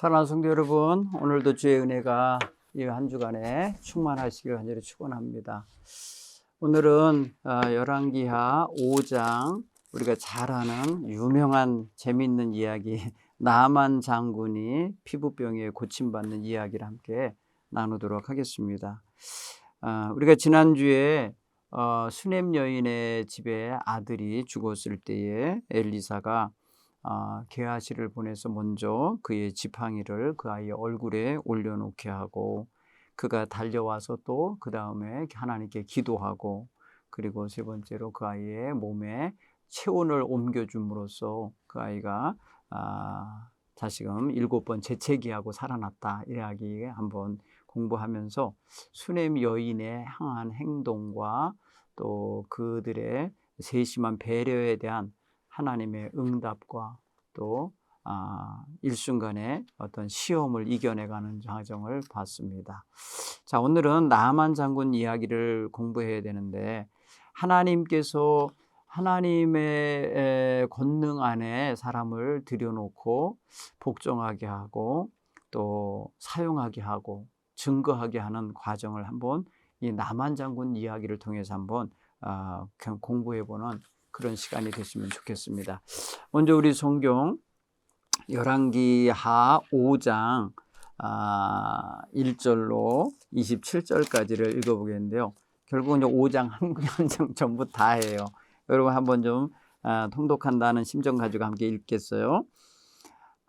사랑하는 성도 여러분, 오늘도 주의 은혜가 이 한 주간에 충만하시길 간절히 축원합니다. 오늘은 열왕기하 5장, 우리가 잘 아는 유명한 재미있는 이야기, 나만 장군이 피부병에 고침받는 이야기를 함께 나누도록 하겠습니다. 우리가 지난주에 수넴 여인의 집에 아들이 죽었을 때에 엘리사가 게하시를 보내서 먼저 그의 지팡이를 그 아이의 얼굴에 올려놓게 하고, 그가 달려와서 또 그 다음에 하나님께 기도하고, 그리고 세 번째로 그 아이의 몸에 체온을 옮겨줌으로써 그 아이가 다시금 7번 재채기하고 살아났다, 이 이야기 한번 공부하면서 수넴 여인의 향한 행동과 또 그들의 세심한 배려에 대한 하나님의 응답과 또 일순간의 어떤 시험을 이겨내가는 과정을 봤습니다. 자, 오늘은 나만 장군 이야기를 공부해야 되는데, 하나님께서 하나님의 권능 안에 사람을 들여놓고 복종하게 하고 또 사용하게 하고 증거하게 하는 과정을 한번 이 나만 장군 이야기를 통해서 한번 공부해보는 그런 시간이 됐으면 좋겠습니다. 먼저 우리 성경 열왕기하 5장 1절로 27절까지를 읽어보겠는데요. 결국은 5장 한 장 전부 다예요. 여러분 한번 좀 통독한다는 심정 가지고 함께 읽겠어요.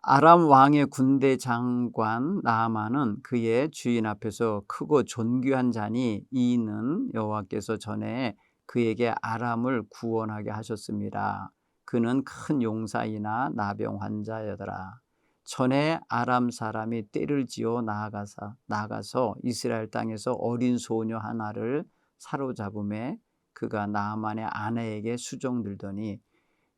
아람 왕의 군대 장관 나아만은 그의 주인 앞에서 크고 존귀한 자니 이는 여호와께서 전에 그에게 아람을 구원하게 하셨습니다. 그는 큰 용사이나 나병 환자여더라. 전에 아람 사람이 떼를 지어 나가서 이스라엘 땅에서 어린 소녀 하나를 사로잡음에 그가 나아만의 아내에게 수종들더니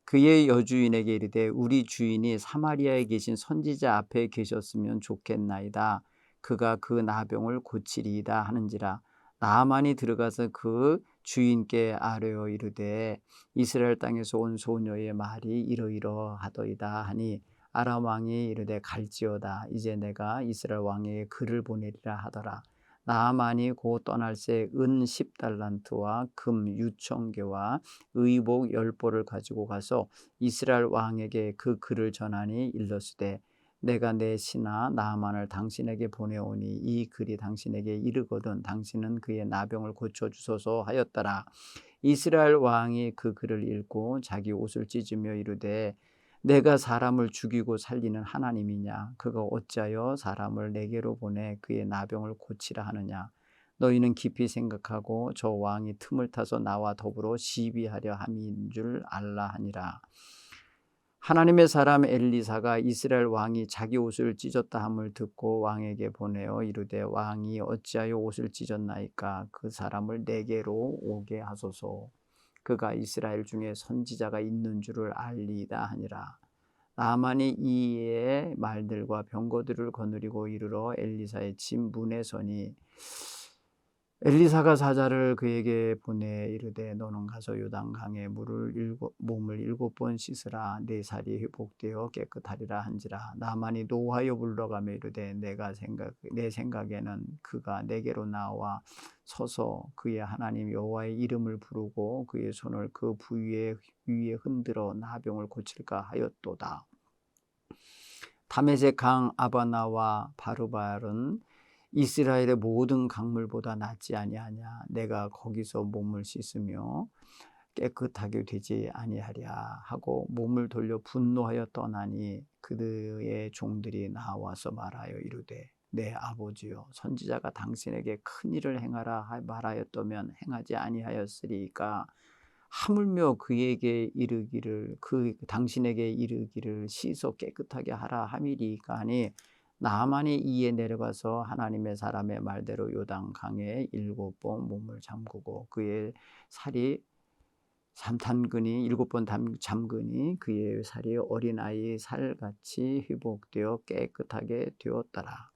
그의 여주인에게 이르되 우리 주인이 사마리아에 계신 선지자 앞에 계셨으면 좋겠나이다. 그가 그 나병을 고치리이다 하는지라. 나아만이 들어가서 그 주인께 아뢰어 이르되 이스라엘 땅에서 온 소녀의 말이 이러이러하더이다 하니 아람 왕이 이르되 갈지어다. 이제 내가 이스라엘 왕에게 글을 보내리라 하더라. 나아만이 곧 떠날새 은 10달란트와 금 6,000개와 의복 10벌을 가지고 가서 이스라엘 왕에게 그 글을 전하니 일렀으되 내가 내 신하 나아만을 당신에게 보내오니 이 글이 당신에게 이르거든 당신은 그의 나병을 고쳐주소서 하였더라. 이스라엘 왕이 그 글을 읽고 자기 옷을 찢으며 이르되 내가 사람을 죽이고 살리는 하나님이냐? 그가 어찌하여 사람을 내게로 보내 그의 나병을 고치라 하느냐? 너희는 깊이 생각하고 저 왕이 틈을 타서 나와 더불어 시비하려 함인 줄 알라 하니라. 하나님의 사람 엘리사가 이스라엘 왕이 자기 옷을 찢었다 함을 듣고 왕에게 보내어 이르되 왕이 어찌하여 옷을 찢었나이까? 그 사람을 내게로 오게 하소서. 그가 이스라엘 중에 선지자가 있는 줄을 알리이다 하니라. 나아만이 이의 말들과 병거들을 거느리고 이르러 엘리사의 집 문에 서니 엘리사가 사자를 그에게 보내 이르되 너는 가서 요단강에 몸을 7번 씻으라. 네 살이 회복되어 깨끗하리라 한지라. 나아만이 노하여 불러가며 이르되 내 생각에는 그가 내게로 나와 서서 그의 하나님 여호와의 이름을 부르고 그의 손을 그 부위에 위에 흔들어 나병을 고칠까 하였도다. 다메섹 강 아바나와 바르발은 이스라엘의 모든 강물보다 낫지 아니하냐? 내가 거기서 몸을 씻으며 깨끗하게 되지 아니하랴 하고 몸을 돌려 분노하여 떠나니 그들의 종들이 나와서 말하여 이르되 내 아버지여 선지자가 당신에게 큰 일을 행하라 말하였다면 행하지 아니하였으리까? 하물며 그에게 이르기를 당신에게 이르기를 씻어 깨끗하게 하라 함이리까 하니 나아만이 이에 내려가서 하나님의 사람의 말대로 요단강에 7번 몸을 잠그고 그의 살이 7번 잠그니 그의 살이 어린아이 살같이 회복되어 깨끗하게 되었더라.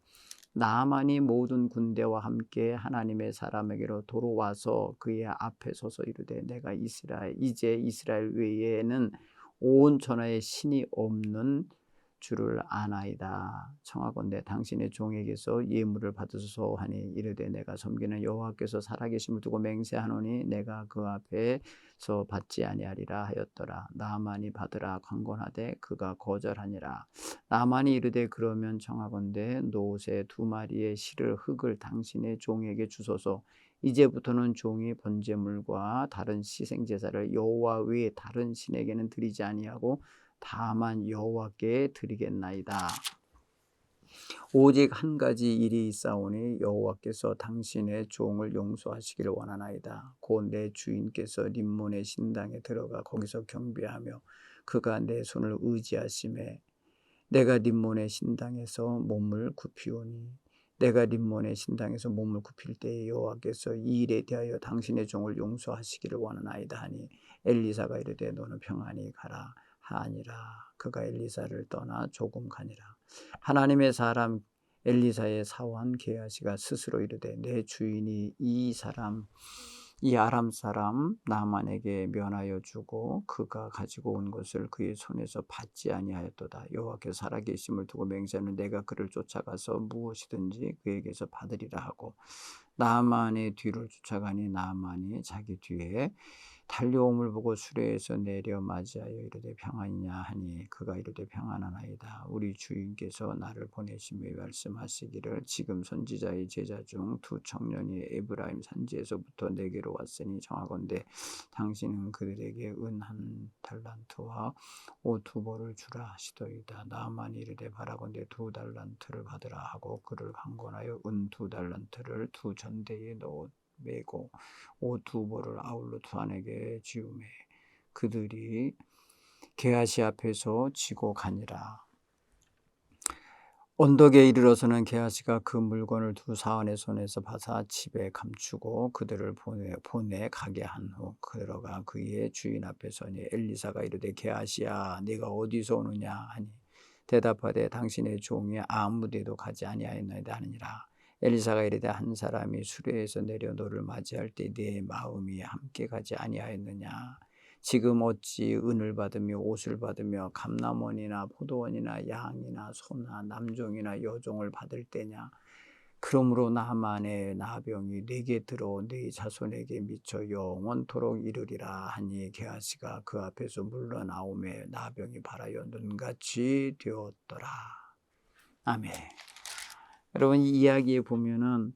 나아만이 모든 군대와 함께 하나님의 사람에게로 돌아와서 그의 앞에 서서 이르되 내가 이제 이스라엘 외에는 온 천하에 신이 없는 주를 아나이다. 청하건대 당신의 종에게서 예물을 받으소서 하니 이르되 내가 섬기는 여호와께서 살아계심을 두고 맹세하노니 내가 그 앞에서 받지 아니하리라 하였더라. 나만이 받으라 강권하되 그가 거절하니라. 나만이 이르되 그러면 청하건대 노새 2마리의 실을 흙을 당신의 종에게 주소서. 이제부터는 종이 번제물과 다른 희생제사를 여호와 외에 다른 신에게는 드리지 아니하고 다만 여호와께 드리겠나이다. 오직 한 가지 일이 있사오니 여호와께서 당신의 종을 용서하시기를 원하나이다. 곧 내 주인께서 림몬의 신당에 들어가 거기서 경배하며 그가 내 손을 의지하심에 내가 림몬의 신당에서 몸을 굽히오니 내가 림몬의 신당에서 몸을 굽힐 때에 여호와께서 이 일에 대하여 당신의 종을 용서하시기를 원하나이다 하니 엘리사가 이르되 너는 평안히 가라 하니라. 그가 엘리사를 떠나 조금 가니라. 하나님의 사람 엘리사의 사원 게하시가 스스로 이르되 내 주인이 이 아람 사람 나만에게 면하여 주고 그가 가지고 온 것을 그의 손에서 받지 아니하였도다. 여호와께서 살아계심을 두고 맹세하는 내가 그를 쫓아가서 무엇이든지 그에게서 받으리라 하고 나만의 뒤를 쫓아가니 나만이 자기 뒤에 달려옴을 보고 수레에서 내려 맞이하여 이르되 평안이냐 하니 그가 이르되 평안하나이다. 우리 주인께서 나를 보내심에 말씀하시기를 지금 선지자의 제자 중 2 청년이 에브라임 산지에서부터 내게로 왔으니 청하건대 당신은 그들에게 은 1달란트와 옷 2벌을 주라 하시더이다. 나만 이르되 바라건대 2달란트를 받으라 하고 그를 강권하여 은 2달란트를 2 전대에 넣어 메고 옷 2벌을 아울러 투안에게 지우매 그들이 게하시 앞에서 지고 가니라. 언덕에 이르러서는 게하시가 그 물건을 2 사원의 손에서 받아 집에 감추고 그들을 보내 가게 한 후 들어가 그의 주인 앞에 서니 엘리사가 이르되 게하시야 네가 어디서 오느냐 하니 대답하되 당신의 종이 아무데도 가지 아니하였나이다 하니라. 엘리사가 이르되 한 사람이 수레에서 내려 너를 맞이할 때 네 마음이 함께 가지 아니하였느냐. 지금 어찌 은을 받으며 옷을 받으며 감람원이나 포도원이나 양이나 소나 남종이나 여종을 받을 때냐. 그러므로 나만의 나병이 네게 들어 네 자손에게 미쳐 영원토록 이르리라 하니 게하시가 그 앞에서 물러나오매 나병이 발하여 눈같이 되었더라. 아멘. 여러분 이 이야기에 보면은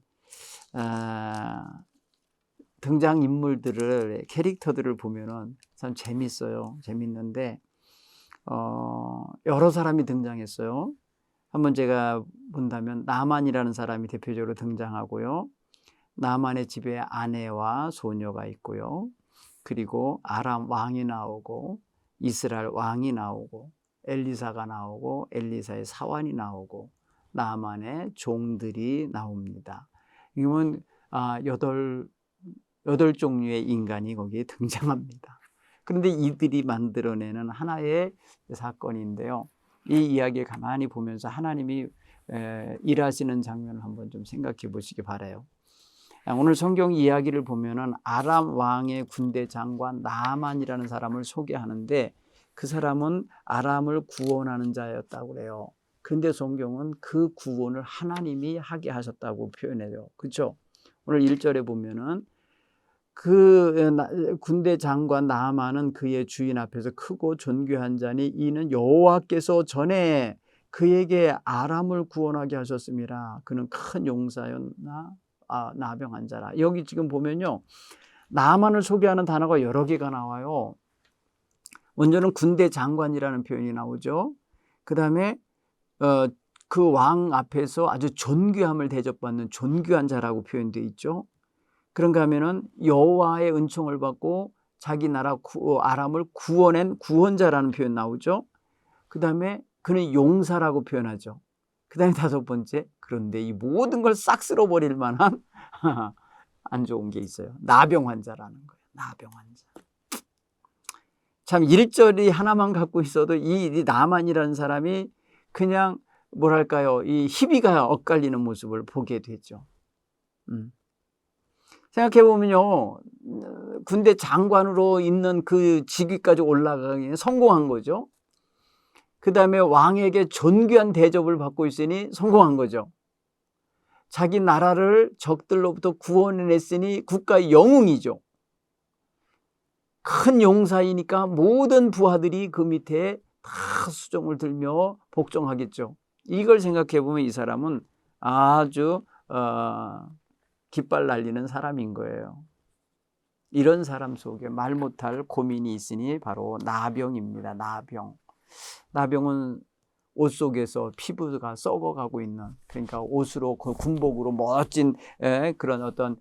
등장 인물들을 캐릭터들을 보면은 참 재밌어요. 재밌는데 여러 사람이 등장했어요. 한번 제가 본다면 나만이라는 사람이 대표적으로 등장하고요. 나만의 집에 아내와 소녀가 있고요. 그리고 아람 왕이 나오고 이스라엘 왕이 나오고 엘리사가 나오고 엘리사의 사환이 나오고 나만의 종들이 나옵니다. 이건 8 종류의 인간이 거기에 등장합니다. 그런데 이들이 만들어내는 하나의 사건인데요. 이 이야기를 가만히 보면서 하나님이 일하시는 장면을 한번 좀 생각해 보시기 바라요. 오늘 성경 이야기를 보면은 아람 왕의 군대 장관 나만이라는 사람을 소개하는데 그 사람은 아람을 구원하는 자였다고 그래요. 그런데 성경은 그 구원을 하나님이 하게 하셨다고 표현해요. 그렇죠? 오늘 1절에 보면은 그 군대 장관 나아만은 그의 주인 앞에서 크고 존귀한 자니 이는 여호와께서 전에 그에게 아람을 구원하게 하셨습니다. 그는 큰 용사였나 나병한 자라. 여기 지금 보면요. 나아만을 소개하는 단어가 여러 개가 나와요. 먼저는 군대 장관이라는 표현이 나오죠. 그 다음에 그 왕 앞에서 아주 존귀함을 대접받는 존귀한 자라고 표현되어 있죠. 그런가 하면은 여호와의 은총을 받고 자기 나라 아람을 구원한 구원자라는 표현 나오죠. 그 다음에 그는 용사라고 표현하죠. 그 다음에 5번째, 그런데 이 모든 걸 싹 쓸어버릴 만한 안 좋은 게 있어요. 나병 환자라는 거예요. 나병 환자. 참 1절이 하나만 갖고 있어도 이 나만이라는 사람이 그냥 뭐랄까요, 이 희비가 엇갈리는 모습을 보게 되죠. 생각해보면요, 군대 장관으로 있는 그 직위까지 올라가기에 성공한 거죠. 그 다음에 왕에게 존귀한 대접을 받고 있으니 성공한 거죠. 자기 나라를 적들로부터 구원해냈으니 국가의 영웅이죠. 큰 용사이니까 모든 부하들이 그 밑에 다 수종을 들며 복종하겠죠. 이걸 생각해 보면 이 사람은 아주 깃발 날리는 사람인 거예요. 이런 사람 속에 말 못할 고민이 있으니 바로 나병입니다. 나병은 옷 속에서 피부가 썩어가고 있는, 그러니까 옷으로 군복으로 멋진 그런 어떤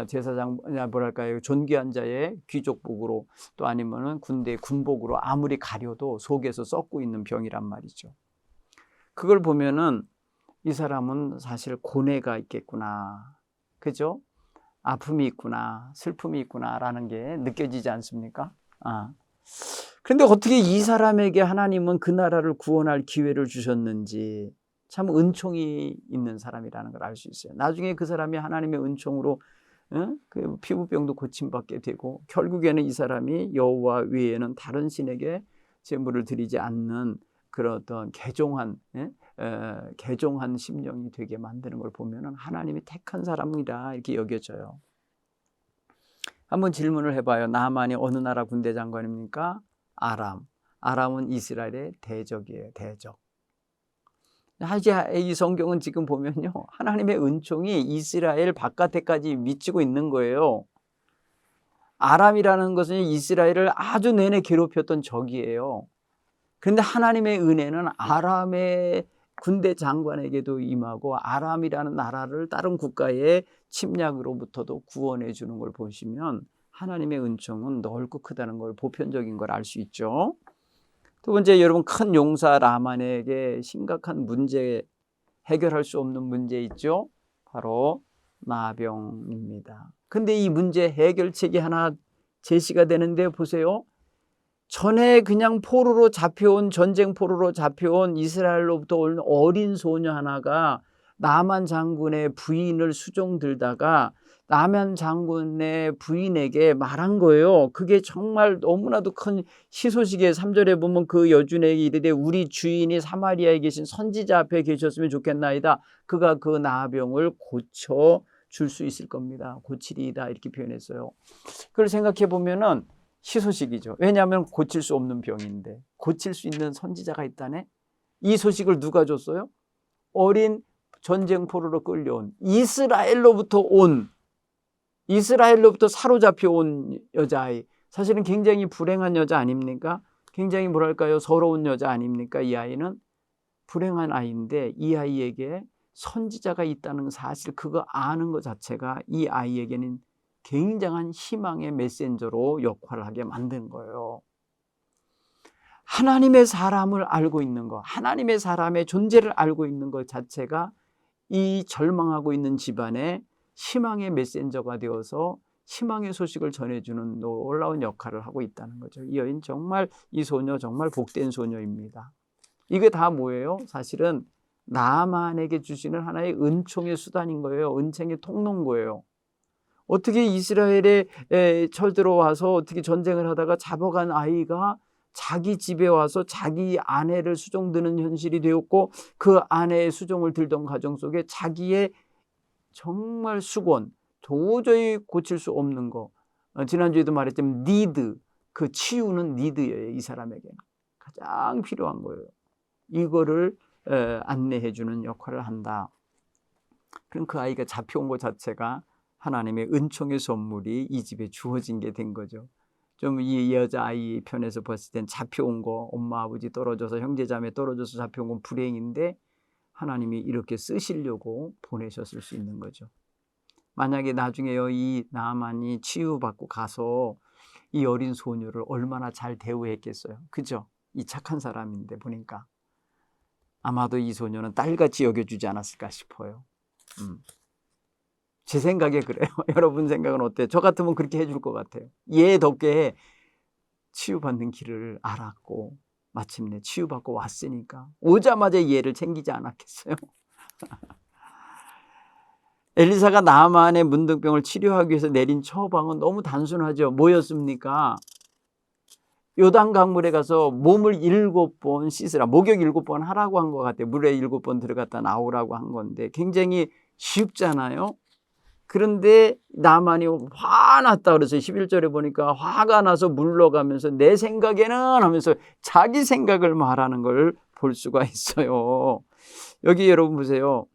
제사장 뭐랄까요, 존귀한 자의 귀족복으로, 또 아니면은 군대 군복으로 아무리 가려도 속에서 썩고 있는 병이란 말이죠. 그걸 보면은 이 사람은 사실 고뇌가 있겠구나, 그죠? 아픔이 있구나, 슬픔이 있구나라는 게 느껴지지 않습니까? 그런데 어떻게 이 사람에게 하나님은 그 나라를 구원할 기회를 주셨는지 참 은총이 있는 사람이라는 걸 알 수 있어요. 나중에 그 사람이 하나님의 은총으로 그 피부병도 고침받게 되고, 결국에는 이 사람이 여호와 외에는 다른 신에게 제물을 드리지 않는 그런 어떤 개종한 심령이 되게 만드는 걸 보면은 하나님이 택한 사람이라 이렇게 여겨져요. 한번 질문을 해봐요. 나만이 어느 나라 군대 장관입니까? 아람은 이스라엘의 대적이에요. 대적. 이 성경은 지금 보면요, 하나님의 은총이 이스라엘 바깥에까지 미치고 있는 거예요. 아람이라는 것은 이스라엘을 아주 내내 괴롭혔던 적이에요. 그런데 하나님의 은혜는 아람의 군대 장관에게도 임하고 아람이라는 나라를 다른 국가의 침략으로부터도 구원해 주는 걸 보시면 하나님의 은총은 넓고 크다는 걸, 보편적인 걸 알 수 있죠. 두 번째, 여러분, 큰 용사 나만에게 심각한 문제, 해결할 수 없는 문제 있죠. 바로 나병입니다. 근데 이 문제 해결책이 하나 제시가 되는데 보세요. 전에 그냥 포로로 잡혀온, 전쟁 포로로 잡혀온 이스라엘로부터 온 어린 소녀 하나가 나만 장군의 부인을 수종 들다가 나만 장군의 부인에게 말한 거예요. 그게 정말 너무나도 큰 희소식이에요. 3절에 보면 그 여주인에게 이르되 우리 주인이 사마리아에 계신 선지자 앞에 계셨으면 좋겠나이다. 그가 그 나병을 고쳐 줄 수 있을 겁니다. 고치리이다, 이렇게 표현했어요. 그걸 생각해 보면은 희소식이죠. 왜냐하면 고칠 수 없는 병인데 고칠 수 있는 선지자가 있다네. 이 소식을 누가 줬어요? 어린 전쟁 포로로 끌려온 이스라엘로부터 사로잡혀 온 여자아이. 사실은 굉장히 불행한 여자 아닙니까? 굉장히 뭐랄까요, 서러운 여자 아닙니까? 이 아이는 불행한 아이인데 이 아이에게 선지자가 있다는 사실, 그거 아는 것 자체가 이 아이에게는 굉장한 희망의 메신저로 역할을 하게 만든 거예요. 하나님의 사람을 알고 있는 것, 하나님의 사람의 존재를 알고 있는 것 자체가 이 절망하고 있는 집안에 희망의 메신저가 되어서 희망의 소식을 전해주는 놀라운 역할을 하고 있다는 거죠. 이 여인 정말, 이 소녀 정말 복된 소녀입니다. 이게 다 뭐예요? 사실은 나만에게 주시는 하나의 은총의 수단인 거예요. 은총의 통로인 거예요. 어떻게 이스라엘에 철들어와서 어떻게 전쟁을 하다가 잡아간 아이가 자기 집에 와서 자기 아내를 수종드는 현실이 되었고, 그 아내의 수종을 들던 가정 속에 자기의 정말 수건, 도저히 고칠 수 없는 거, 지난주에도 말했지만 니드, 그 치유는 니드예요. 이 사람에게는 가장 필요한 거예요. 이거를 안내해 주는 역할을 한다. 그럼 그 아이가 잡혀온 것 자체가 하나님의 은총의 선물이 이 집에 주어진 게 된 거죠. 좀 이 여자아이 편에서 봤을 땐 잡혀온 거, 엄마 아버지 떨어져서, 형제 자매 떨어져서 잡혀온 건 불행인데 하나님이 이렇게 쓰시려고 보내셨을 수 있는 거죠. 만약에 나중에요, 이 나만이 치유받고 가서 이 어린 소녀를 얼마나 잘 대우했겠어요. 그죠? 이 착한 사람인데 보니까 아마도 이 소녀는 딸같이 여겨주지 않았을까 싶어요. 제 생각에 그래요. 여러분 생각은 어때요? 저 같으면 그렇게 해줄 것 같아요. 얘 덕에 치유받는 길을 알았고 마침내 치유받고 왔으니까 오자마자 얘를 챙기지 않았겠어요? 엘리사가 나만의 문둥병을 치료하기 위해서 내린 처방은 너무 단순하죠. 뭐였습니까? 요단 강물에 가서 몸을 7번 씻으라. 목욕 7번 하라고 한 것 같아요. 물에 7번 들어갔다 나오라고 한 건데 굉장히 쉽잖아요. 그런데 나만이 화났다 그래서 11절에 보니까 화가 나서 물러가면서 내 생각에는 하면서 자기 생각을 말하는 걸 볼 수가 있어요. 여기 여러분 보세요.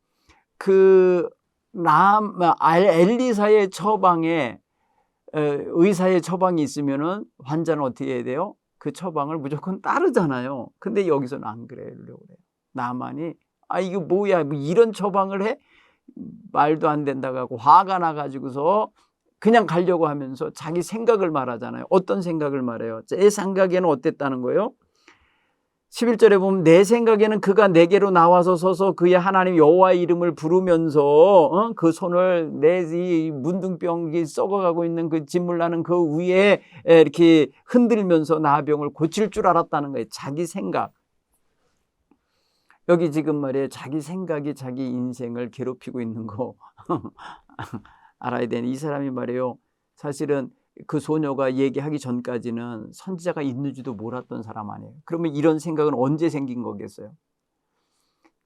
엘리사의 처방에 의사의 처방이 있으면은 환자는 어떻게 해야 돼요? 그 처방을 무조건 따르잖아요. 근데 여기서는 안 그러려고 그래요. 나만이 이거 뭐야? 뭐 이런 처방을 해? 말도 안 된다고 하고 화가 나가지고서 그냥 가려고 하면서 자기 생각을 말하잖아요. 어떤 생각을 말해요? 제 생각에는 어땠다는 거예요? 11절에 보면 내 생각에는 그가 내게로 나와서 서서 그의 하나님 여호와의 이름을 부르면서 그 손을 내 이 문둥병이 썩어가고 있는 그 진물나는 그 위에 이렇게 흔들면서 나병을 고칠 줄 알았다는 거예요. 자기 생각. 여기 지금 말이에요. 자기 생각이 자기 인생을 괴롭히고 있는 거 알아야 되는 이 사람이 말이에요. 사실은 그 소녀가 얘기하기 전까지는 선지자가 있는지도 몰랐던 사람 아니에요. 그러면 이런 생각은 언제 생긴 거겠어요?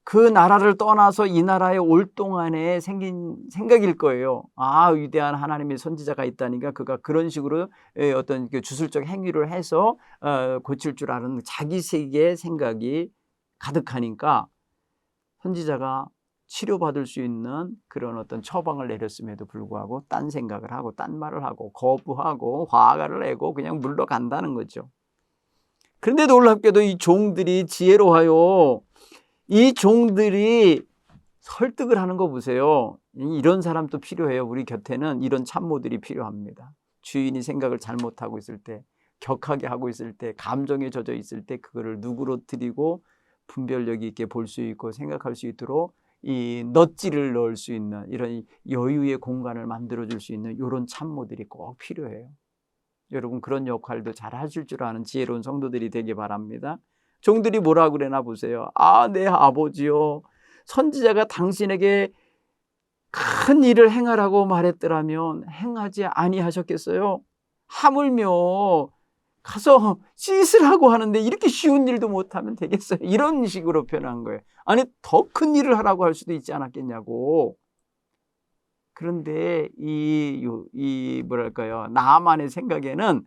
그 나라를 떠나서 이 나라에 올 동안에 생긴 생각일 거예요. 위대한 하나님의 선지자가 있다니까 그가 그런 식으로 어떤 주술적 행위를 해서 고칠 줄 아는 자기 세계의 생각이 가득하니까 선지자가 치료받을 수 있는 그런 어떤 처방을 내렸음에도 불구하고 딴 생각을 하고 딴 말을 하고 거부하고 화를 내고 그냥 물러간다는 거죠. 그런데 놀랍게도 이 종들이 지혜로워요. 이 종들이 설득을 하는 거 보세요. 이런 사람도 필요해요. 우리 곁에는 이런 참모들이 필요합니다. 주인이 생각을 잘못하고 있을 때, 격하게 하고 있을 때, 감정에 젖어 있을 때 그거를 누그러뜨리고 분별력 있게 볼 수 있고 생각할 수 있도록 이 넛지를 넣을 수 있는 이런 여유의 공간을 만들어줄 수 있는 이런 참모들이 꼭 필요해요. 여러분 그런 역할도 잘 하실 줄 아는 지혜로운 성도들이 되기 바랍니다. 종들이 뭐라 그러나 보세요. 내 아버지요. 선지자가 당신에게 큰 일을 행하라고 말했더라면 행하지 아니하셨겠어요? 하물며 가서 씻으라고 하는데 이렇게 쉬운 일도 못하면 되겠어요? 이런 식으로 표현한 거예요. 더 큰 일을 하라고 할 수도 있지 않았겠냐고. 그런데 뭐랄까요, 나만의 생각에는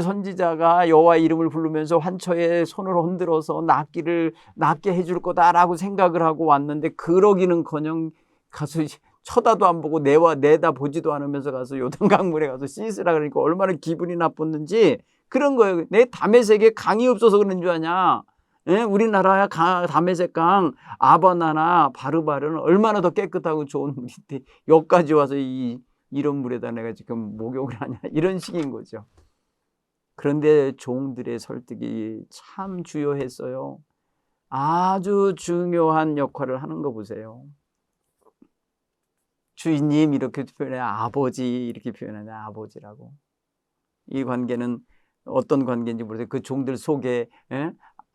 선지자가 여호와의 이름을 부르면서 환처에 손을 흔들어서 낫게 해줄 거다라고 생각을 하고 왔는데 그러기는커녕 가서 쳐다도 안 보고 내다 보지도 않으면서 가서 요단강물에 가서 씻으라 그러니까 얼마나 기분이 나빴는지 그런 거예요. 내 다메섹에 강이 없어서 그런 줄 아냐? 우리나라 다메섹 강 아바나나 바르바르는 얼마나 더 깨끗하고 좋은 물인데 여기까지 와서 이런 물에다 내가 지금 목욕을 하냐 이런 식인 거죠. 그런데 종들의 설득이 참 주요했어요. 아주 중요한 역할을 하는 거 보세요. 주인님 이렇게 표현해 아버지 이렇게 표현하냐 아버지라고. 이 관계는 어떤 관계인지 모르겠어요. 그 종들 속에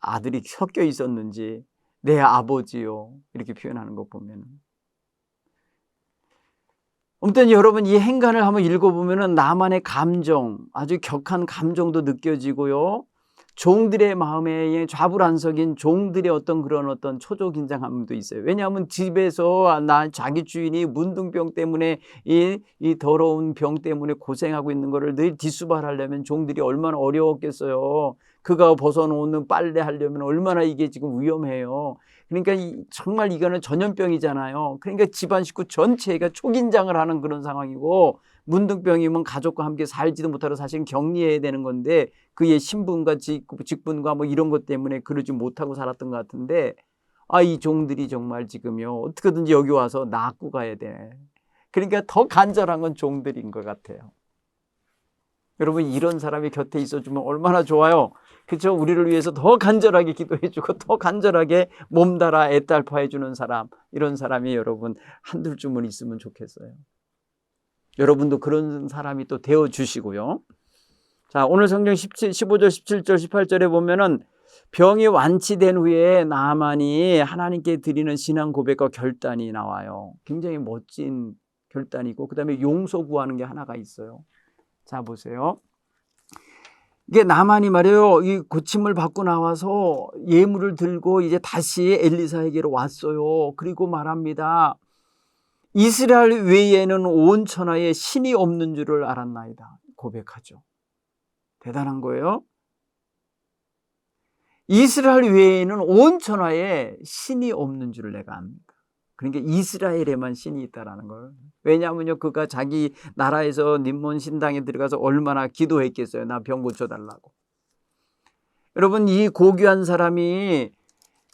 아들이 섞여 있었는지 내 아버지요 이렇게 표현하는 거 보면 아무튼 여러분 이 행간을 한번 읽어보면 나만의 감정 아주 격한 감정도 느껴지고요. 종들의 마음에 좌불안석인 종들의 그런 초조긴장함도 있어요. 왜냐하면 집에서 자기 주인이 문둥병 때문에 이 더러운 병 때문에 고생하고 있는 거를 늘 뒷수발하려면 종들이 얼마나 어려웠겠어요. 그가 벗어놓는 빨래 하려면 얼마나 이게 지금 위험해요. 그러니까 정말 이거는 전염병이잖아요. 그러니까 집안 식구 전체가 초긴장을 하는 그런 상황이고 문둥병이면 가족과 함께 살지도 못하고 사실 격리해야 되는 건데 그의 신분과 직분과 뭐 이런 것 때문에 그러지 못하고 살았던 것 같은데 이 종들이 정말 지금요 어떻게든지 여기 와서 낫고 가야 돼. 그러니까 더 간절한 건 종들인 것 같아요. 여러분 이런 사람이 곁에 있어주면 얼마나 좋아요. 그렇죠? 우리를 위해서 더 간절하게 기도해주고 더 간절하게 몸달아 애달파해주는 사람 이런 사람이 여러분 한둘 쯤은 있으면 좋겠어요. 여러분도 그런 사람이 또 되어주시고요. 자, 오늘 성경 15절, 17절, 18절에 보면은 병이 완치된 후에 나만이 하나님께 드리는 신앙 고백과 결단이 나와요. 굉장히 멋진 결단이고 그 다음에 용서 구하는 게 하나가 있어요. 자, 보세요. 이게 나만이 말이에요. 이 고침을 받고 나와서 예물을 들고 이제 다시 엘리사에게로 왔어요. 그리고 말합니다. 이스라엘 외에는 온 천하에 신이 없는 줄을 알았나이다. 고백하죠. 대단한 거예요. 이스라엘 외에는 온 천하에 신이 없는 줄을 내가 압니다. 그러니까 이스라엘에만 신이 있다라는 걸. 왜냐하면요, 그가 자기 나라에서 님몬 신당에 들어가서 얼마나 기도했겠어요. 나 병 고쳐달라고. 여러분, 이 고귀한 사람이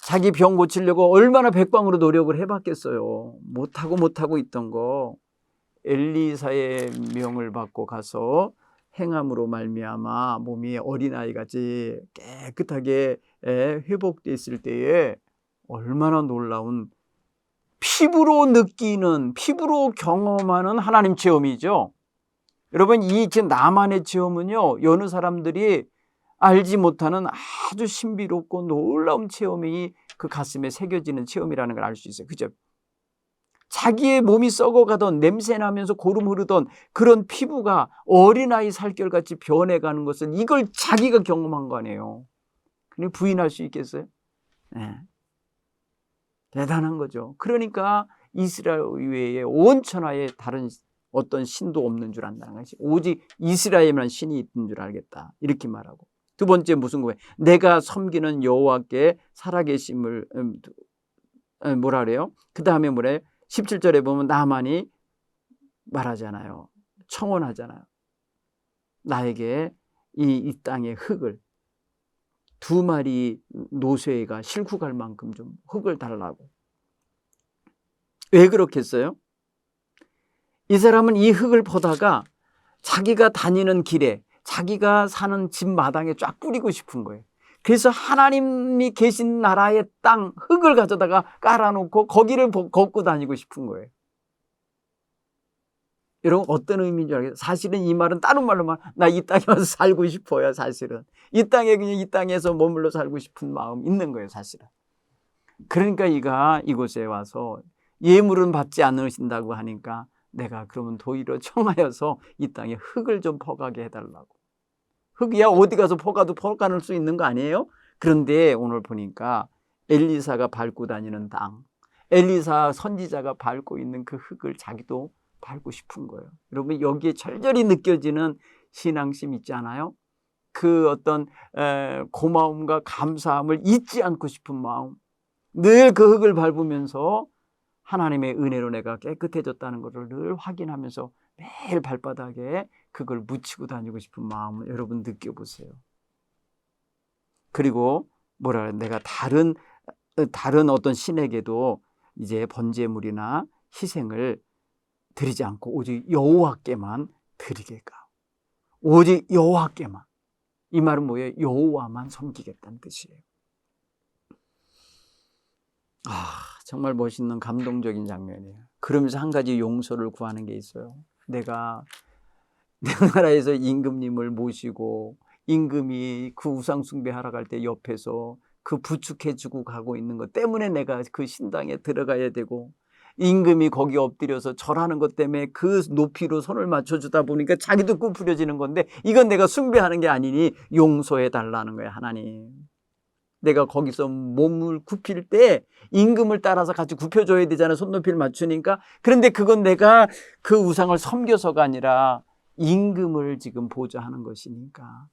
자기 병 고치려고 얼마나 백방으로 노력을 해봤겠어요. 못하고 있던 거 엘리사의 명을 받고 가서 행함으로 말미암아 몸이 어린아이같이 깨끗하게 회복되어 있을 때에 얼마나 놀라운 피부로 느끼는, 피부로 경험하는 하나님 체험이죠. 여러분, 이 나만의 체험은요, 여느 사람들이 알지 못하는 아주 신비롭고 놀라운 체험이 그 가슴에 새겨지는 체험이라는 걸 알 수 있어요. 그죠? 자기의 몸이 썩어가던 냄새나면서 고름 흐르던 그런 피부가 어린아이 살결같이 변해가는 것을 이걸 자기가 경험한 거 아니에요. 근데 부인할 수 있겠어요? 네. 대단한 거죠. 그러니까 이스라엘 외에 온 천하에 다른 어떤 신도 없는 줄 안다는 것이, 오직 이스라엘만 신이 있는 줄 알겠다, 이렇게 말하고. 두 번째 무슨 거예요? 내가 섬기는 여호와께 살아계심을 뭐라 그래요? 그 다음에 뭐래요? 17절에 보면 나만이 말하잖아요. 청원하잖아요. 나에게 이 땅의 흙을, 2마리 노새가 싣고 갈 만큼 좀 흙을 달라고. 왜 그렇겠어요? 이 사람은 이 흙을 보다가 자기가 다니는 길에, 자기가 사는 집 마당에 쫙 뿌리고 싶은 거예요. 그래서 하나님이 계신 나라의 땅 흙을 가져다가 깔아놓고 거기를 걷고 다니고 싶은 거예요. 여러분, 어떤 의미인 줄 알겠어요? 사실은 이 말은 다른 말로만, 나 이 땅에 와서 살고 싶어요. 사실은 이 땅에, 그냥 이 땅에서 머물러 살고 싶은 마음 있는 거예요. 사실은. 그러니까 이가 이곳에 와서 예물은 받지 않으신다고 하니까 내가 그러면 도리어 청하여서 이 땅에 흙을 좀 퍼가게 해달라고. 흙이야 어디 가서 퍼가도 퍼가는 수 있는 거 아니에요? 그런데 오늘 보니까 엘리사가 밟고 다니는 땅, 엘리사 선지자가 밟고 있는 그 흙을 자기도 밟고 싶은 거예요. 여러분, 여기에 절절히 느껴지는 신앙심 있지 않아요? 그 어떤 고마움과 감사함을 잊지 않고 싶은 마음, 늘 그 흙을 밟으면서 하나님의 은혜로 내가 깨끗해졌다는 것을 늘 확인하면서 매일 발바닥에 그걸 묻히고 다니고 싶은 마음을 여러분 느껴보세요. 그리고 뭐라 그래, 내가 다른 어떤 신에게도 이제 번제물이나 희생을 드리지 않고 오직 여호와께만 드리게가. 오직 여호와께만. 이 말은 뭐예요? 여호와만 섬기겠다는 뜻이에요. 정말 멋있는 감동적인 장면이에요. 그러면서 한 가지 용서를 구하는 게 있어요. 내가 내 나라에서 임금님을 모시고 임금이 그 우상 숭배하러 갈 때 옆에서 그 부축해주고 가고 있는 것 때문에 내가 그 신당에 들어가야 되고, 임금이 거기 엎드려서 절하는 것 때문에 그 높이로 손을 맞춰주다 보니까 자기도 굽부려지는 건데, 이건 내가 숭배하는 게 아니니 용서해 달라는 거예요. 하나님, 내가 거기서 몸을 굽힐 때 임금을 따라서 같이 굽혀줘야 되잖아요. 손높이를 맞추니까. 그런데 그건 내가 그 우상을 섬겨서가 아니라 임금을 지금 보좌하는 것이니까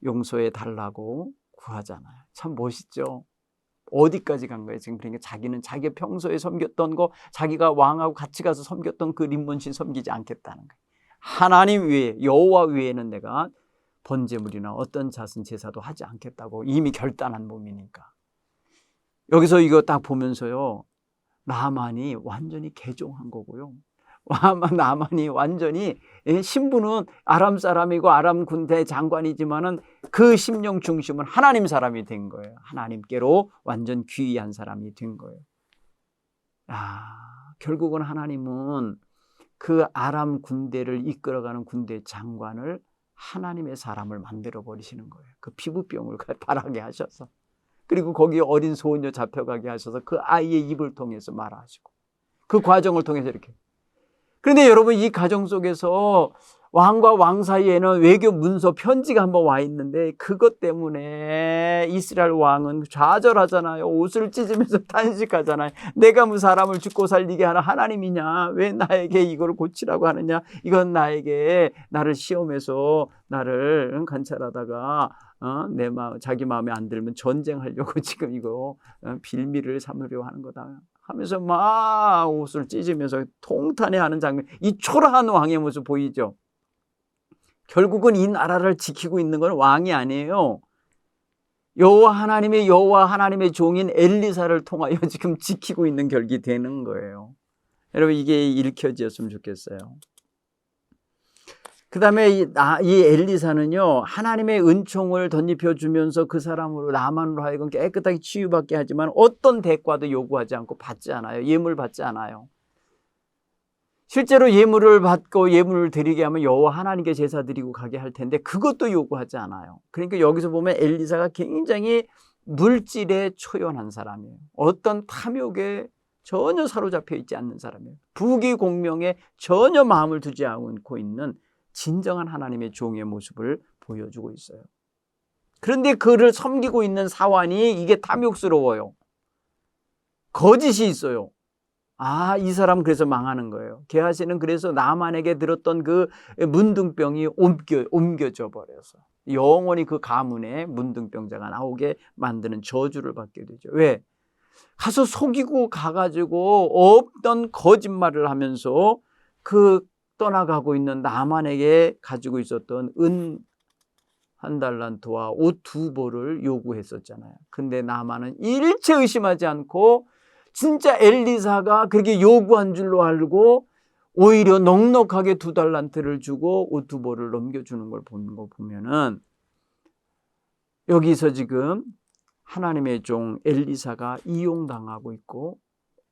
용서해 달라고 구하잖아요. 참 멋있죠. 어디까지 간 거예요 지금? 그러니까 자기는 자기 평소에 섬겼던 거, 자기가 왕하고 같이 가서 섬겼던 그 림몬신 섬기지 않겠다는 거예요. 하나님 외에, 여호와 외에는 내가 번제물이나 어떤 자선 제사도 하지 않겠다고 이미 결단한 몸이니까. 여기서 이거 딱 보면서요, 나만이 완전히 개종한 거고요. 나만이 완전히, 신분은 아람 사람이고 아람 군대 장관이지만은 그 심령 중심은 하나님 사람이 된 거예요. 하나님께로 완전 귀한 사람이 된 거예요. 결국은 하나님은 그 아람 군대를 이끌어가는 군대 장관을 하나님의 사람을 만들어 버리시는 거예요. 그 피부병을 바라게 하셔서, 그리고 거기 어린 소녀 잡혀가게 하셔서 그 아이의 입을 통해서 말하시고, 그 과정을 통해서 이렇게. 그런데 여러분, 이 과정 속에서 왕과 왕 사이에는 외교 문서 편지가 한번 와 있는데 그것 때문에 이스라엘 왕은 좌절하잖아요. 옷을 찢으면서 탄식하잖아요. 내가 뭐 사람을 죽고 살리게 하는 하나님이냐? 왜 나에게 이걸 고치라고 하느냐? 이건 나를 시험해서 나를 관찰하다가 내 마음, 자기 마음에 안 들면 전쟁하려고 지금 이거 빌미를 삼으려고 하는 거다 하면서 막 옷을 찢으면서 통탄해하는 장면, 이 초라한 왕의 모습 보이죠? 결국은 이 나라를 지키고 있는 건 왕이 아니에요. 여호와 하나님의 종인 엘리사를 통하여 지금 지키고 있는 결기 되는 거예요. 여러분, 이게 읽혀졌으면 좋겠어요. 그 다음에 이 엘리사는요, 하나님의 은총을 덧입혀 주면서 그 사람으로 나만으로 하여금 깨끗하게 치유받게 하지만 어떤 대가도 요구하지 않고 받지 않아요. 예물 받지 않아요. 실제로 예물을 받고 예물을 드리게 하면 여호와 하나님께 제사 드리고 가게 할 텐데 그것도 요구하지 않아요. 그러니까 여기서 보면 엘리사가 굉장히 물질에 초연한 사람이에요. 어떤 탐욕에 전혀 사로잡혀 있지 않는 사람이에요. 부귀공명에 전혀 마음을 두지 않고 있는 진정한 하나님의 종의 모습을 보여주고 있어요. 그런데 그를 섬기고 있는 사환이 이게 탐욕스러워요. 거짓이 있어요. 이 사람 그래서 망하는 거예요. 게하시는 그래서 나만에게 들었던 그 문둥병이 옮겨져 버려서 영원히 그 가문에 문둥병자가 나오게 만드는 저주를 받게 되죠. 왜? 가서 속이고 가가지고 없던 거짓말을 하면서 그 떠나가고 있는 나만에게 가지고 있었던 은 1달란트와 옷 2벌을 요구했었잖아요. 근데 나만은 일체 의심하지 않고 진짜 엘리사가 그렇게 요구한 줄로 알고 오히려 넉넉하게 2달란트를 주고 옷 2벌을 넘겨주는 걸 보는 거 보면은 여기서 지금 하나님의 종 엘리사가 이용당하고 있고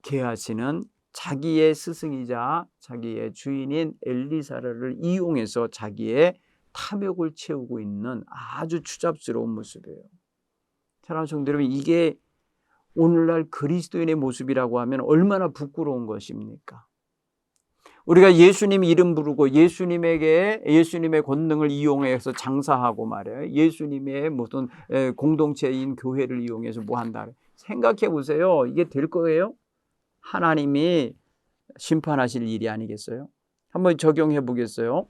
게하시는 자기의 스승이자 자기의 주인인 엘리사를 이용해서 자기의 탐욕을 채우고 있는 아주 추잡스러운 모습이에요. 사랑하는 성도 여러분, 이게 오늘날 그리스도인의 모습이라고 하면 얼마나 부끄러운 것입니까? 우리가 예수님 이름 부르고 예수님의 권능을 이용해서 장사하고 말이에요. 예수님의 무슨 공동체인 교회를 이용해서 뭐 한다. 생각해 보세요. 이게 될 거예요? 하나님이 심판하실 일이 아니겠어요? 한번 적용해 보겠어요?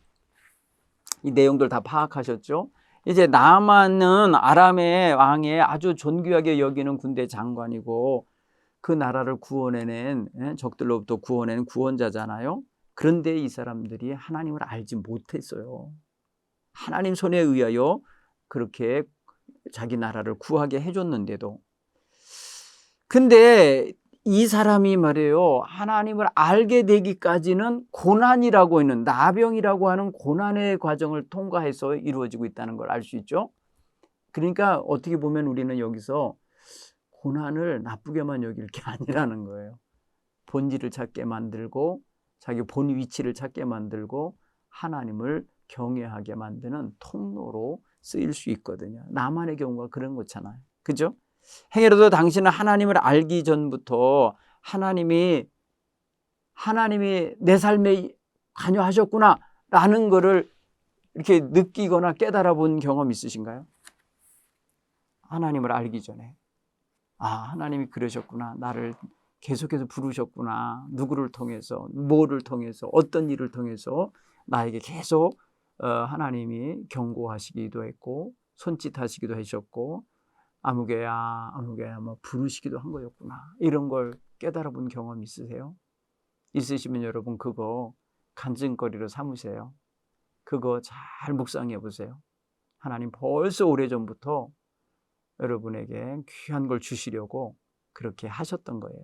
이 내용들 다 파악하셨죠? 이제 나만은 아람의 왕의 아주 존귀하게 여기는 군대 장관이고 그 나라를 구원해낸 적들로부터 구원해낸 구원자잖아요. 그런데 이 사람들이 하나님을 알지 못했어요. 하나님 손에 의하여 그렇게 자기 나라를 구하게 해줬는데도. 근데 이 사람이 말이에요, 하나님을 알게 되기까지는 고난이라고 하는, 나병이라고 하는 고난의 과정을 통과해서 이루어지고 있다는 걸 알 수 있죠. 그러니까 어떻게 보면 우리는 여기서 고난을 나쁘게만 여길 게 아니라는 거예요. 본질을 찾게 만들고 자기 본 위치를 찾게 만들고 하나님을 경외하게 만드는 통로로 쓰일 수 있거든요. 나만의 경우가 그런 거잖아요. 그죠? 행여라도 당신은 하나님을 알기 전부터 하나님이 내 삶에 관여하셨구나 라는 거를 이렇게 느끼거나 깨달아 본 경험 있으신가요? 하나님을 알기 전에 하나님이 그러셨구나, 나를 계속해서 부르셨구나, 누구를 통해서, 뭐를 통해서, 어떤 일을 통해서 나에게 계속 하나님이 경고하시기도 했고 손짓하시기도 하셨고 아무개야 뭐 부르시기도 한 거였구나, 이런 걸 깨달아 본 경험 있으세요? 있으시면 여러분 그거 간증거리로 삼으세요. 그거 잘 묵상해 보세요. 하나님 벌써 오래전부터 여러분에게 귀한 걸 주시려고 그렇게 하셨던 거예요.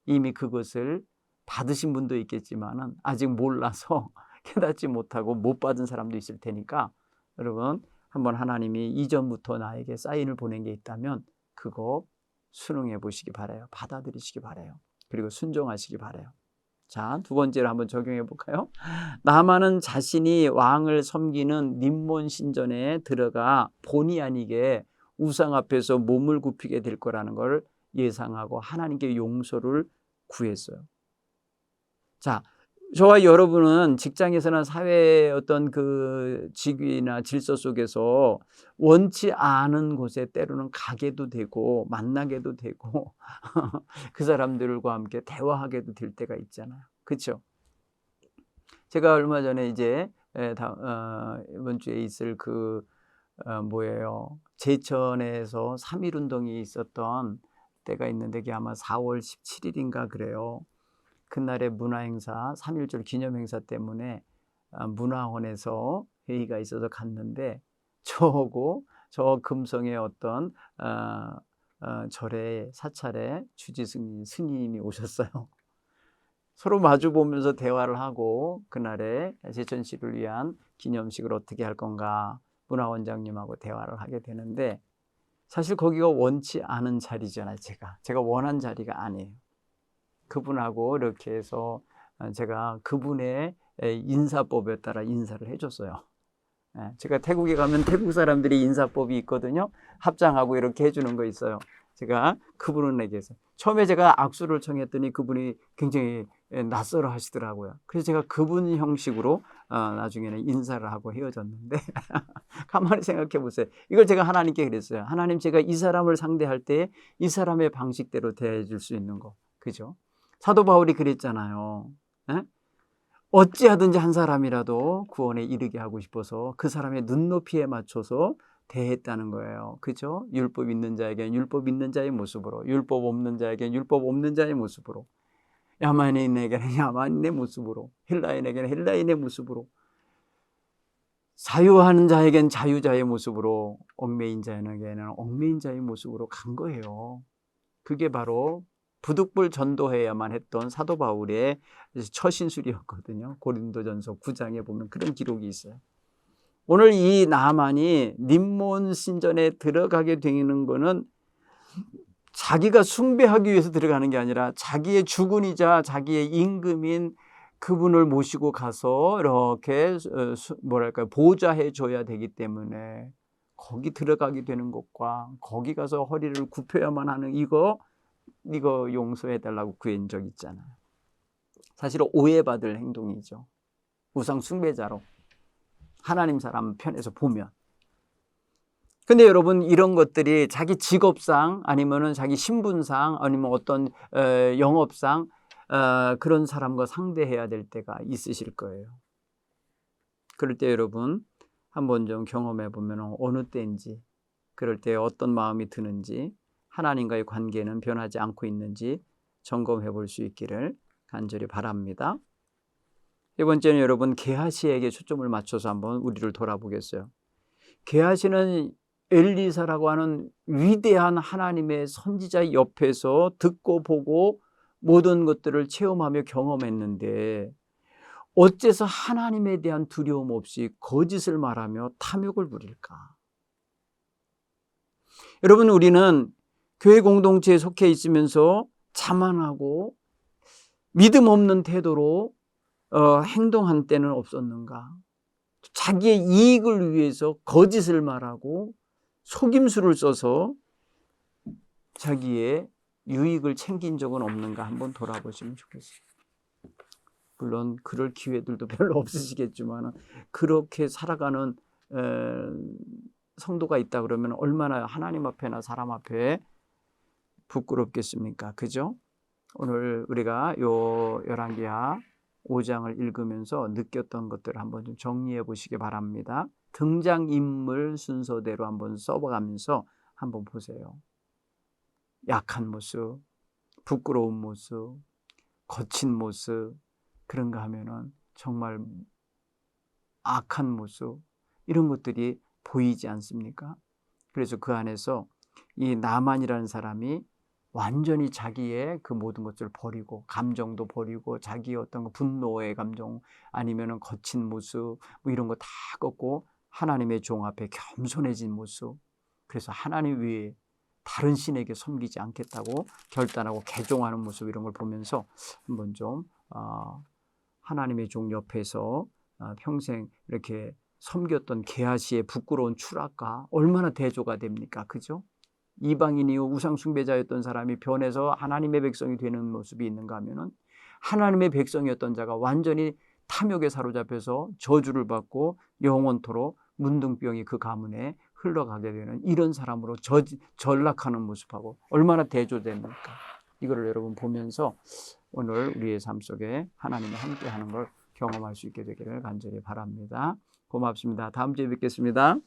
이미 그것을 받으신 분도 있겠지만은 아직 몰라서 깨닫지 못하고 못 받은 사람도 있을 테니까 여러분 한번 하나님이 이전부터 나에게 사인을 보낸 게 있다면 그거 순응해 보시기 바라요. 받아들이시기 바라요. 그리고 순종하시기 바라요. 자, 2번째로 한번 적용해 볼까요? 나만은 자신이 왕을 섬기는 님몬 신전에 들어가 본의 아니게 우상 앞에서 몸을 굽히게 될 거라는 걸 예상하고 하나님께 용서를 구했어요. 자, 저와 여러분은 직장에서나 사회의 어떤 그 직위나 질서 속에서 원치 않은 곳에 때로는 가게도 되고 만나게도 되고 그 사람들과 함께 대화하게도 될 때가 있잖아요. 그렇죠? 제가 얼마 전에 이제 이번 주에 있을 뭐예요? 제천에서 3.1 운동이 있었던 때가 있는데 그게 아마 4월 17일인가 그래요. 그날의 문화행사 3.1절 기념행사 때문에 문화원에서 회의가 있어서 갔는데 저하고 저 금성의 어떤 절의 사찰의 주지 스님이 오셨어요. 서로 마주 보면서 대화를 하고 그날의 제천시를 위한 기념식을 어떻게 할 건가 문화원장님하고 대화를 하게 되는데 사실 거기가 원치 않은 자리잖아요. 제가 원한 자리가 아니에요. 그분하고 이렇게 해서 제가 그분의 인사법에 따라 인사를 해줬어요. 제가 태국에 가면 태국 사람들이 인사법이 있거든요. 합장하고 이렇게 해주는 거 있어요. 제가 그분에게서 처음에 제가 악수를 청했더니 그분이 굉장히 낯설어 하시더라고요. 그래서 제가 그분 형식으로 나중에는 인사를 하고 헤어졌는데 가만히 생각해 보세요. 이걸 제가 하나님께 그랬어요. 하나님, 제가 이 사람을 상대할 때 이 사람의 방식대로 대해 줄 수 있는 거. 그죠? 사도 바울이 그랬잖아요. 에? 어찌하든지 한 사람이라도 구원에 이르게 하고 싶어서 그 사람의 눈높이에 맞춰서 대했다는 거예요. 그죠? 율법 있는 자에게는 율법 있는 자의 모습으로, 율법 없는 자에게는 율법 없는 자의 모습으로, 야만인에게는 야만인의 모습으로, 헬라인에게는 헬라인의 모습으로, 자유하는 자에게는 자유자의 모습으로, 얽매인 자에게는 얽매인 자의 모습으로 간 거예요. 그게 바로 부득불 전도해야만 했던 사도 바울의 처신술이었거든요. 고린도전서 9장에 보면 그런 기록이 있어요. 오늘 이 나만이 림몬 신전에 들어가게 되는 거는 자기가 숭배하기 위해서 들어가는 게 아니라 자기의 주군이자 자기의 임금인 그분을 모시고 가서 이렇게 보좌해 줘야 되기 때문에 거기 들어가게 되는 것과 거기 가서 허리를 굽혀야만 하는 이거 용서해 달라고 구한 적 있잖아요. 사실은 오해받을 행동이죠. 우상 숭배자로 하나님 사람 편에서 보면. 근데 여러분, 이런 것들이 자기 직업상 아니면은 자기 신분상 아니면 어떤 영업상 그런 사람과 상대해야 될 때가 있으실 거예요. 그럴 때 여러분 한번 좀 경험해 보면 어느 때인지, 그럴 때 어떤 마음이 드는지, 하나님과의 관계는 변하지 않고 있는지 점검해 볼 수 있기를 간절히 바랍니다. 이번째는 여러분 게하시에게 초점을 맞춰서 한번 우리를 돌아보겠어요. 게하시는 엘리사라고 하는 위대한 하나님의 선지자 옆에서 듣고 보고 모든 것들을 체험하며 경험했는데 어째서 하나님에 대한 두려움 없이 거짓을 말하며 탐욕을 부릴까? 여러분, 우리는 교회 공동체에 속해 있으면서 자만하고 믿음 없는 태도로 행동한 때는 없었는가? 자기의 이익을 위해서 거짓을 말하고 속임수를 써서 자기의 유익을 챙긴 적은 없는가 한번 돌아보시면 좋겠어요. 물론 그럴 기회들도 별로 없으시겠지만 그렇게 살아가는 성도가 있다 그러면 얼마나 하나님 앞에나 사람 앞에 부끄럽겠습니까? 그죠? 오늘 우리가 요 열왕기하 5장을 읽으면서 느꼈던 것들을 한번 좀 정리해 보시기 바랍니다. 등장인물 순서대로 한번 써가면서 한번 보세요. 약한 모습, 부끄러운 모습, 거친 모습, 그런가 하면은 정말 악한 모습, 이런 것들이 보이지 않습니까? 그래서 그 안에서 이 나만이라는 사람이 완전히 자기의 그 모든 것을 버리고 감정도 버리고 자기의 어떤 분노의 감정 아니면은 거친 모습 뭐 이런 거 다 꺾고 하나님의 종 앞에 겸손해진 모습, 그래서 하나님 위에 다른 신에게 섬기지 않겠다고 결단하고 개종하는 모습, 이런 걸 보면서 한번 좀 하나님의 종 옆에서 평생 이렇게 섬겼던 게하시의 부끄러운 추락과 얼마나 대조가 됩니까? 그죠? 이방인이요 우상 숭배자였던 사람이 변해서 하나님의 백성이 되는 모습이 있는가 하면은 하나님의 백성이었던 자가 완전히 탐욕에 사로잡혀서 저주를 받고 영원토록 문둥병이 그 가문에 흘러가게 되는 이런 사람으로 전락하는 모습하고 얼마나 대조됩니까? 이거를 여러분 보면서 오늘 우리의 삶 속에 하나님이 함께하는 걸 경험할 수 있게 되기를 간절히 바랍니다. 고맙습니다. 다음 주에 뵙겠습니다.